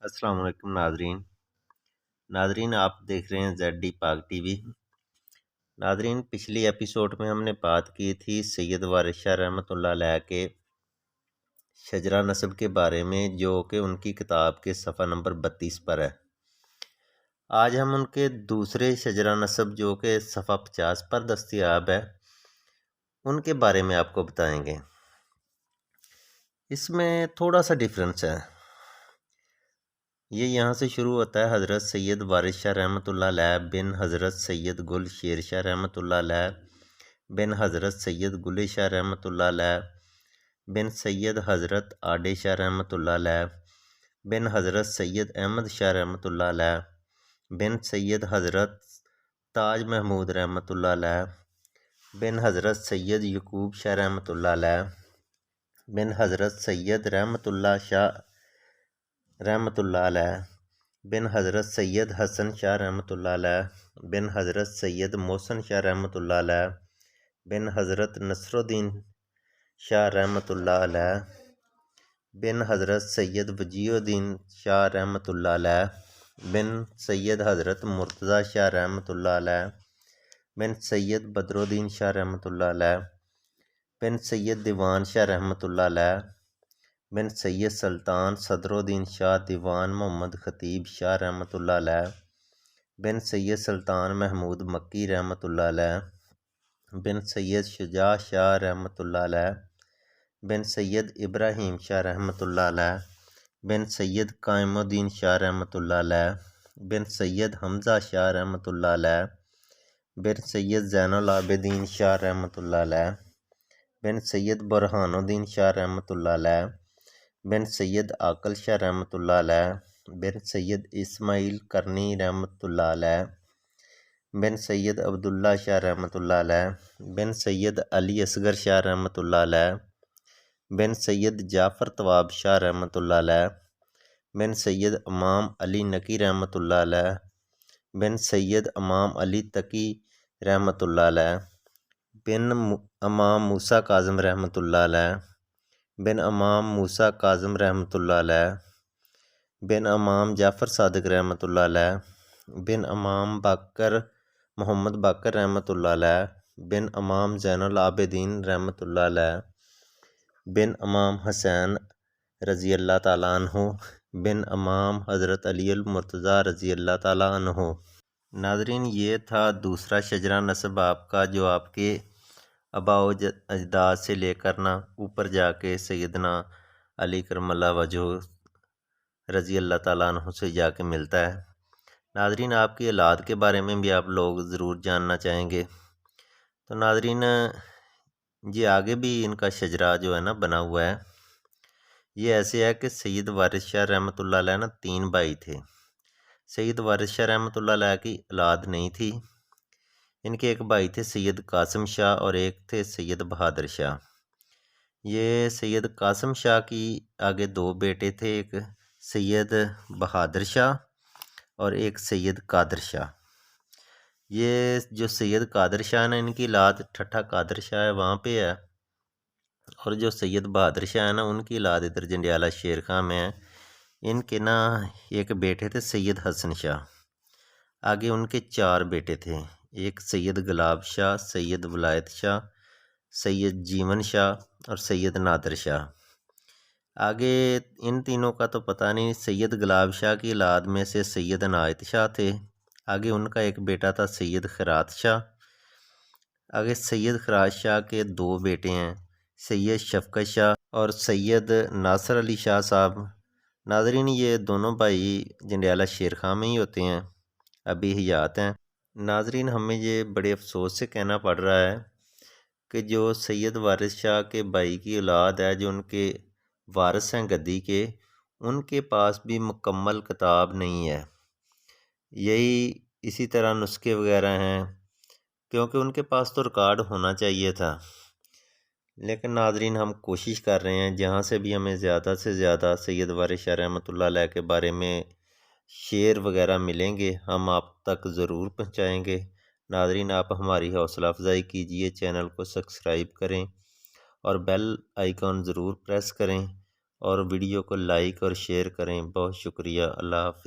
السلام علیکم ناظرین آپ دیکھ رہے ہیں زیڈ ڈی پاک ٹی وی۔ ناظرین پچھلی ایپیسوڈ میں ہم نے بات کی تھی سید وارث شاہ رحمۃ اللہ علیہ کے شجرہ نسب کے بارے میں، جو کہ ان کی کتاب کے صفحہ نمبر 32 پر ہے۔ آج ہم ان کے دوسرے شجرہ نسب جو کہ صفحہ 50 پر دستیاب ہے ان کے بارے میں آپ کو بتائیں گے۔ اس میں تھوڑا سا ڈیفرنس ہے، یہ یہاں سے شروع ہوتا ہے حضرت سید وارث شاہ رحمۃ اللہ علیہ بن حضرت سید گل شیر شاہ رحمۃ اللہ علیہ بن حضرت سید گل شاہ رحمۃ اللہ علیہ بن سید حضرت آڈے شاہ رحمۃ اللہ علیہ بن حضرت سید احمد شاہ رحمۃ اللہ علیہ بن سید حضرت تاج محمود رحمۃ اللہ علیہ بن حضرت سید یعقوب شاہ رحمۃ اللہ علیہ بن حضرت سید رحمۃ اللہ شاہ رحمۃ اللہ علیہ بن حضرت سید حسن شاہ رحمۃ اللہ علیہ بن حضرت سید محسن شاہ رحمۃ اللہ علیہ بن حضرت نصر الدین شاہ رحمۃ اللہ علیہ بن حضرت سید وجیہ الدین شاہ رحمۃ اللہ علیہ بن سید حضرت مرتضیٰ شاہ رحمۃ اللہ علیہ بن سید بدر الدین شاہ رحمۃ اللہ علیہ بن سید دیوان شاہ رحمۃ اللہ علیہ بن سید سلطان صدر الدین شاہ دیوان محمد خطیب شاہ رحمۃ اللہ علیہ بن سید سلطان محمود مکی رحمۃ اللہ علیہ بن سید شجاع شاہ رحمۃ اللہ علیہ بن سید ابراہیم شاہ رحمۃ اللہ علیہ بن سید قائم الدین شاہ رحمۃ اللہ علیہ بن سید حمزہ شاہ رحمۃ اللہ علیہ بن سید زین العابدین شاہ رحمۃ اللہ علیہ بن سید برہان الدین شاہ رحمۃ اللہ علیہ بن سید عاقل شاہ رحمۃ اللہ علیہ بن سید اسماعیل کرنی رحمۃ اللہ علیہ بن سید عبداللہ شاہ رحمۃ اللہ علیہ بن سید علی اصغر شاہ رحمۃ اللہ علیہ بن سید جعفر طواب شاہ رحمۃ اللہ علیہ بن سید امام علی نقی رحمۃ اللہ علیہ بن سید امام علی تقی رحمۃ اللہ علیہ بن امام موسیٰ کاظم رحمۃ اللہ علیہ بن امام موسیٰ کاظم رحمۃ اللہ علیہ بن امام جعفر صادق رحمۃ اللہ علیہ بن امام باقر محمد باقر رحمۃ اللہ علیہ بن امام زین العابدین رحمۃ اللہ علیہ بن امام حسین رضی اللہ تعالیٰ عنہ بن امام حضرت علی المرتضیٰ رضی اللہ تعالیٰ عنہ۔ ناظرین یہ تھا دوسرا شجرہ نسب آپ کا، جو آپ کے آباء و اجداد سے لے کر اوپر جا کے سیدنا علی کرم اللہ وجہہ رضی اللہ تعالیٰ عنہ سے جا کے ملتا ہے۔ ناظرین آپ کی اولاد کے بارے میں بھی آپ لوگ ضرور جاننا چاہیں گے، تو ناظرین جی آگے بھی ان کا شجرہ جو ہے بنا ہوا ہے۔ یہ ایسے ہے کہ سید وارث شاہ رحمۃ اللہ علیہ 3 بھائی تھے۔ سید وارث شاہ رحمۃ اللہ علیہ کی اولاد نہیں تھی، ان کے ایک بھائی تھے سید قاسم شاہ اور ایک تھے سید بہادر شاہ۔ یہ سید قاسم شاہ کی آگے 2 بیٹے تھے، ایک سید بہادر شاہ اور ایک سید قادر شاہ۔ یہ جو سید قادر شاہ نے ان کی اولاد ٹھٹھا قادر شاہ ہے وہاں پہ ہے، اور جو سید بہادر شاہ ہے ان کی اولاد ادھر جنڈیالہ شیر خان میں ہے۔ ان کے ایک بیٹے تھے سید حسن شاہ، آگے ان کے 4 بیٹے تھے، ایک سید گلاب شاہ، سید ولایت شاہ، سید جیون شاہ اور سید نادر شاہ۔ آگے ان تینوں کا تو پتہ نہیں، سید گلاب شاہ کی اولاد میں سے سید عنایت شاہ تھے، آگے ان کا ایک بیٹا تھا سید خیرات شاہ، آگے سید خیرات شاہ کے 2 بیٹے ہیں، سید شفقت شاہ اور سید ناصر علی شاہ صاحب۔ ناظرین یہ دونوں بھائی جنڈیالہ شیر خان میں ہی ہوتے ہیں، ابھی حیات ہیں۔ ناظرین ہمیں یہ بڑے افسوس سے کہنا پڑ رہا ہے کہ جو سید وارث شاہ کے بھائی کی اولاد ہے، جو ان کے وارث ہیں گدی کے، ان کے پاس بھی مکمل کتاب نہیں ہے۔ یہی اسی طرح نسخے وغیرہ ہیں، کیونکہ ان کے پاس تو ریکارڈ ہونا چاہیے تھا۔ لیکن ناظرین ہم کوشش کر رہے ہیں جہاں سے بھی ہمیں زیادہ سے زیادہ سید وارث شاہ رحمۃ اللہ علیہ کے بارے میں شعر وغیرہ ملیں گے ہم آپ تک ضرور پہنچائیں گے۔ ناظرین آپ ہماری حوصلہ افزائی کیجئے، چینل کو سبسکرائب کریں اور بیل آئیکن ضرور پریس کریں، اور ویڈیو کو لائک اور شیئر کریں۔ بہت شکریہ، اللہ حافظ۔